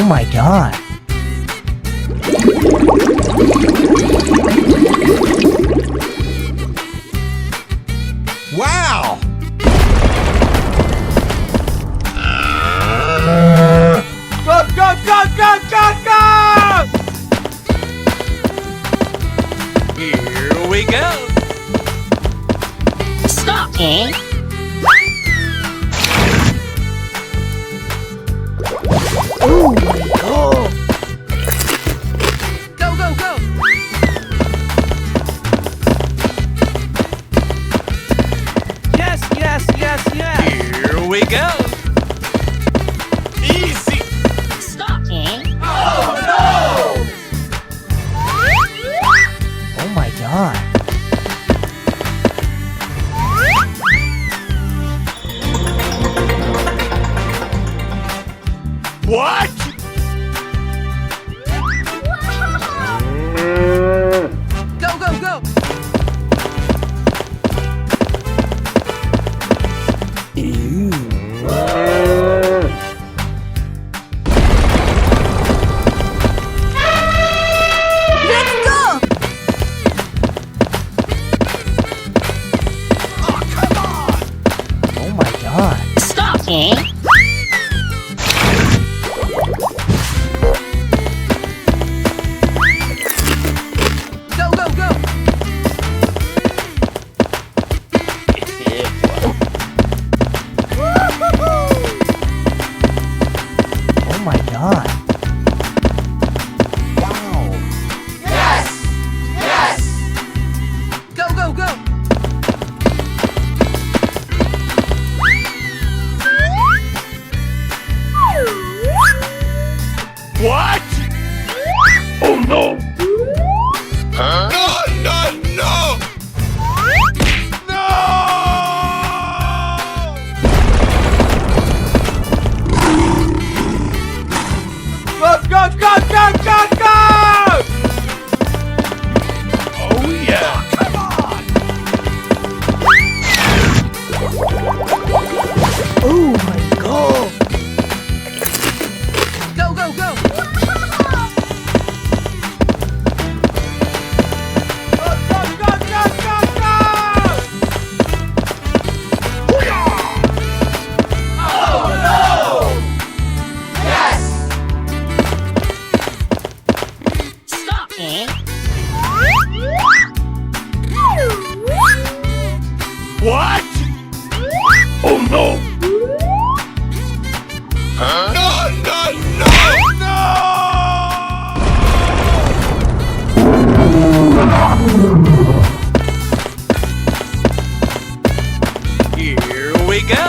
Oh my god. Wow! Go, go, go, go, go, go! Here we go! Stop! Eh? Oh my god. Go, go, go! Yes, yes, yes, yes! Here we go! Easy! Stop! Eh? Oh my god. What? Go, go, go! Let's go! Oh my god. Stop! Eh? Go, go, go! Oh my god. Wow. Go, go, go! What? Oh no! Huh? No, no, no! No! Go, go, go, go, go, go! Oh yeah! Come on! Oh my god. Go, go, go! Go, go, go, go, go, go! Oh no! Stop! Eh? What? Oh no! Huh? No, no, no! No! Here we go!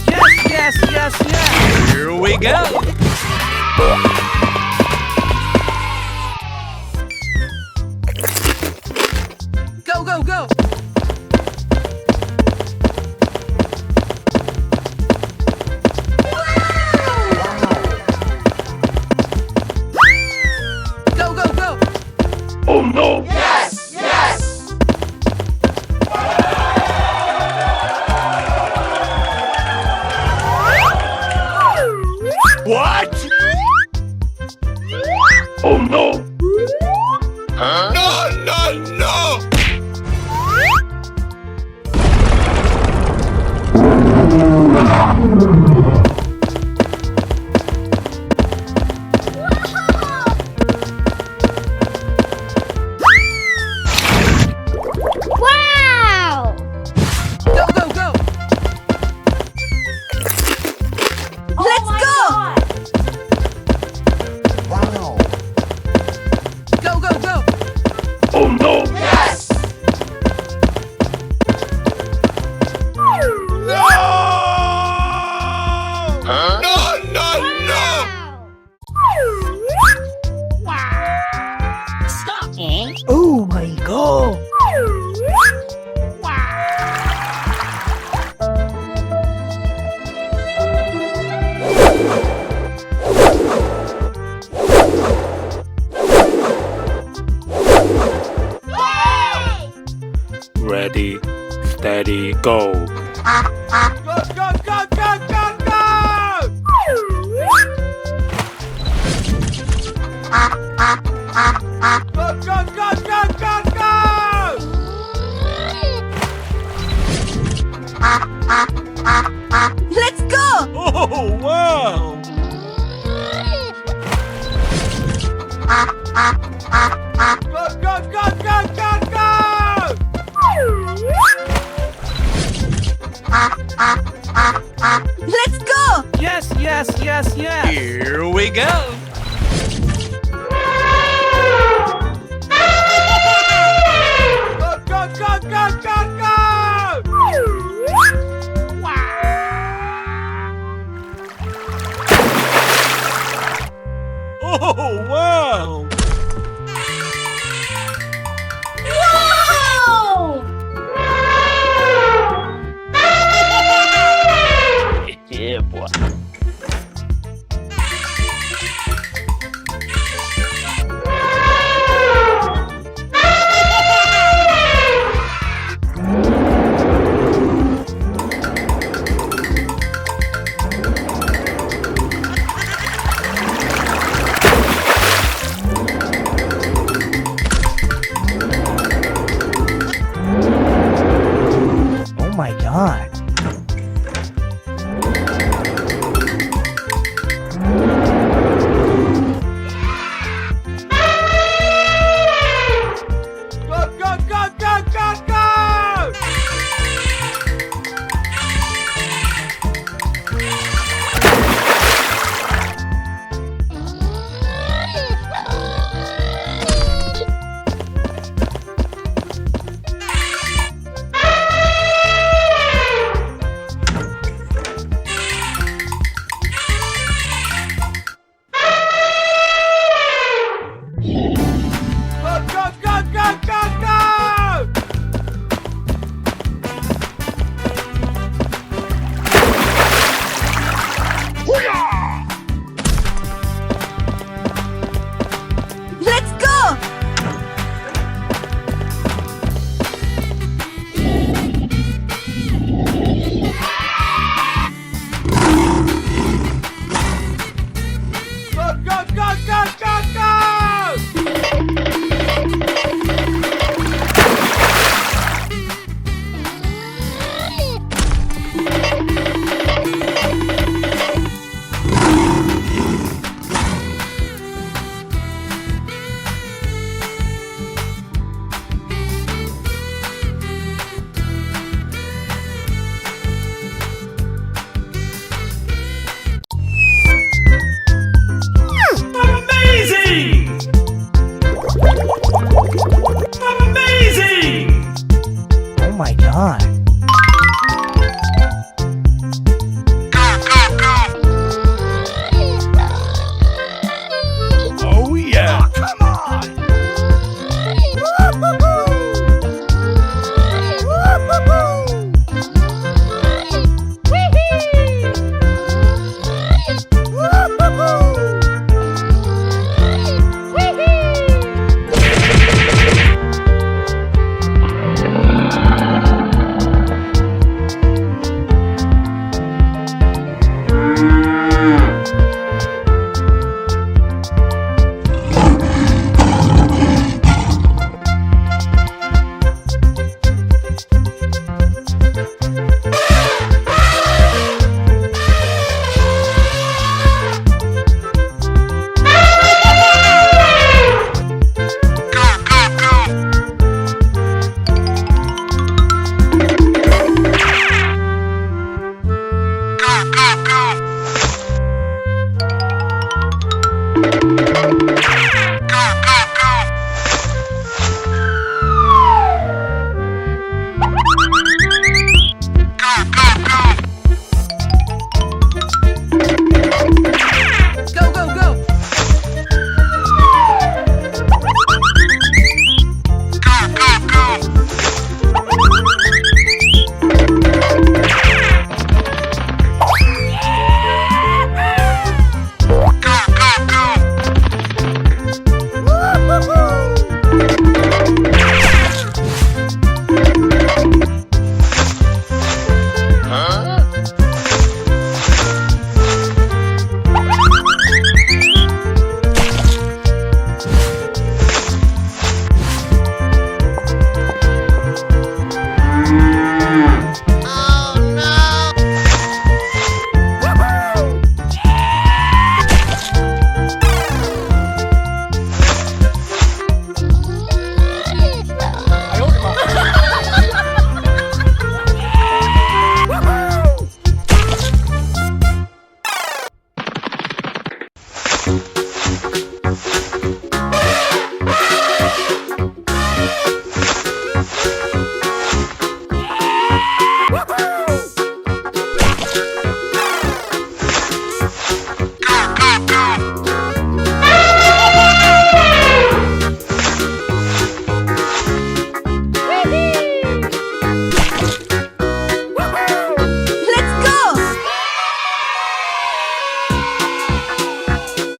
Yes, yes, yes, yes! Here we go! Go, go, go! Go, go, go! Oh no! Yes, yes! What? Oh no! Huh? No, no, no! Wow! Go, go, go! Let's go! Wow. Go, go, go! Oh no! Yes! No! Huh? No, no, no! Stop! Eh? Oh my god. Ready, steady, go! Go, go, go, go, go, go! Wow!